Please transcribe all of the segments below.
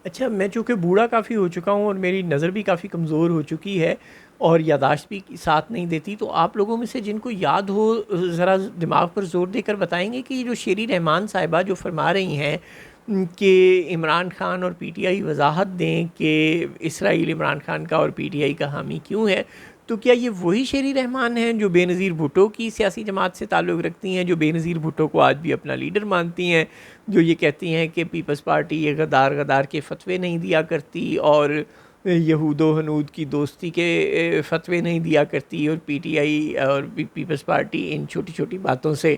اچھا، میں چونکہ بوڑھا کافی ہو چکا ہوں اور میری نظر بھی کافی کمزور ہو چکی ہے اور یادداشت بھی ساتھ نہیں دیتی، تو آپ لوگوں میں سے جن کو یاد ہو ذرا دماغ پر زور دے کر بتائیں گے کہ یہ جو شیری رحمان صاحبہ جو فرما رہی ہیں کہ عمران خان اور پی ٹی آئی وضاحت دیں کہ اسرائیل عمران خان کا اور پی ٹی آئی کا حامی کیوں ہے، تو کیا یہ وہی شیری رحمان ہیں جو بے نظیر بھٹو کی سیاسی جماعت سے تعلق رکھتی ہیں، جو بے نظیر بھٹو کو آج بھی اپنا لیڈر مانتی ہیں، جو یہ کہتی ہیں کہ پیپلز پارٹی یہ غدار غدار کے فتوے نہیں دیا کرتی اور یہود و ہنود کی دوستی کے فتوے نہیں دیا کرتی، اور پی ٹی آئی اور پیپلز پارٹی ان چھوٹی چھوٹی باتوں سے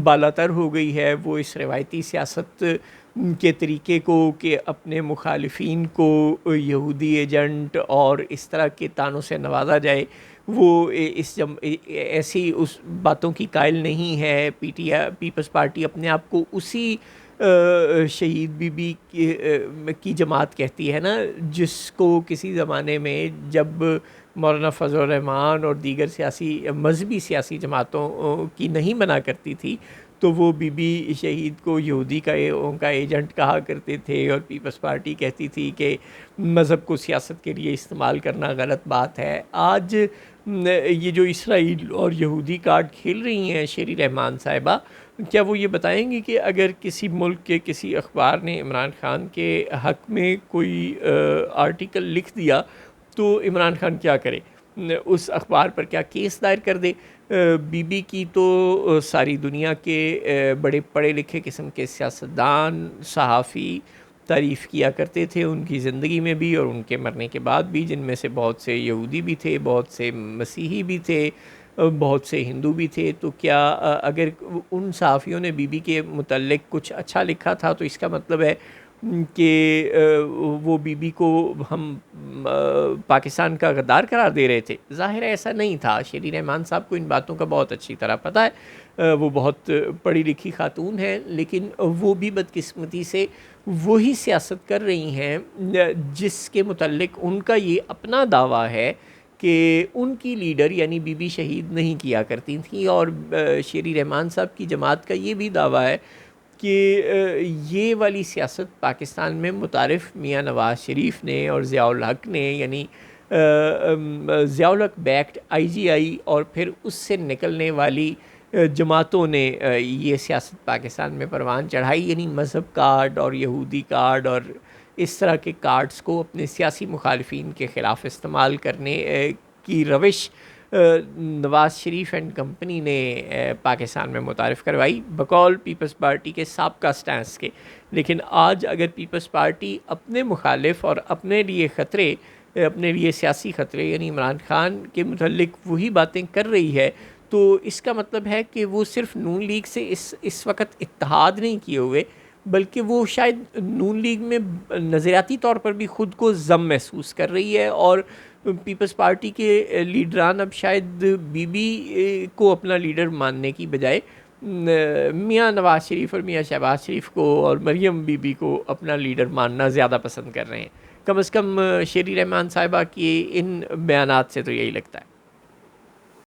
بالاتر ہو گئی ہے، وہ اس روایتی سیاست کے طریقے کو کہ اپنے مخالفین کو یہودی ایجنٹ اور اس طرح کے طعنوں سے نوازا جائے، وہ ایسی اس باتوں کی قائل نہیں ہے۔ پیپلز پارٹی اپنے آپ کو اسی شہید بی بی کی جماعت کہتی ہے نا، جس کو کسی زمانے میں جب مولانا فضل الرحمان اور دیگر مذہبی سیاسی جماعتوں کی نہیں بنا کرتی تھی، تو وہ بی بی شہید کو یہودی کا ایجنٹ کہا کرتے تھے، اور پیپلز پارٹی کہتی تھی کہ مذہب کو سیاست کے لیے استعمال کرنا غلط بات ہے۔ آج یہ جو اسرائیل اور یہودی کارڈ کھیل رہی ہیں شیری رحمان صاحبہ، کیا وہ یہ بتائیں گی کہ اگر کسی ملک کے کسی اخبار نے عمران خان کے حق میں کوئی آرٹیکل لکھ دیا تو عمران خان کیا کرے؟ اس اخبار پر کیا کیس دائر کر دے؟ بی بی کی تو ساری دنیا کے بڑے پڑھے لکھے قسم کے سیاستدان، صحافی تعریف کیا کرتے تھے ان کی زندگی میں بھی اور ان کے مرنے کے بعد بھی، جن میں سے بہت سے یہودی بھی تھے، بہت سے مسیحی بھی تھے، بہت سے ہندو بھی تھے۔ تو کیا اگر ان صحافیوں نے بی بی کے متعلق کچھ اچھا لکھا تھا تو اس کا مطلب ہے کہ وہ بی بی کو ہم پاکستان کا غدار قرار دے رہے تھے؟ ظاہر ہے ایسا نہیں تھا۔ شیری رحمان صاحب کو ان باتوں کا بہت اچھی طرح پتہ ہے، وہ بہت پڑھی لکھی خاتون ہیں، لیکن وہ بھی بدقسمتی سے وہی سیاست کر رہی ہیں جس کے متعلق ان کا یہ اپنا دعویٰ ہے کہ ان کی لیڈر یعنی بی بی شہید نہیں کیا کرتی تھیں، اور شیری رحمان صاحب کی جماعت کا یہ بھی دعویٰ ہے کہ یہ والی سیاست پاکستان میں متعارف میاں نواز شریف نے اور ضیاء الحق نے، یعنی ضیاء الحق بیکڈ آئی جی آئی اور پھر اس سے نکلنے والی جماعتوں نے یہ سیاست پاکستان میں پروان چڑھائی، یعنی مذہب کارڈ اور یہودی کارڈ اور اس طرح کے کارڈز کو اپنے سیاسی مخالفین کے خلاف استعمال کرنے کی روش نواز شریف اینڈ کمپنی نے پاکستان میں متعارف کروائی بقول پیپلز پارٹی کے سابقہ سٹانس کے۔ لیکن آج اگر پیپلز پارٹی اپنے مخالف اور اپنے لیے سیاسی خطرے یعنی عمران خان کے متعلق وہی باتیں کر رہی ہے، تو اس کا مطلب ہے کہ وہ صرف نون لیگ سے اس وقت اتحاد نہیں کیے ہوئے، بلکہ وہ شاید نون لیگ میں نظریاتی طور پر بھی خود کو ضم محسوس کر رہی ہے، اور پیپلز پارٹی کے لیڈران اب شاید بی بی کو اپنا لیڈر ماننے کی بجائے میاں نواز شریف اور میاں شہباز شریف کو اور مریم بی بی کو اپنا لیڈر ماننا زیادہ پسند کر رہے ہیں۔ کم از کم شیری رحمان صاحبہ کی ان بیانات سے تو یہی لگتا ہے۔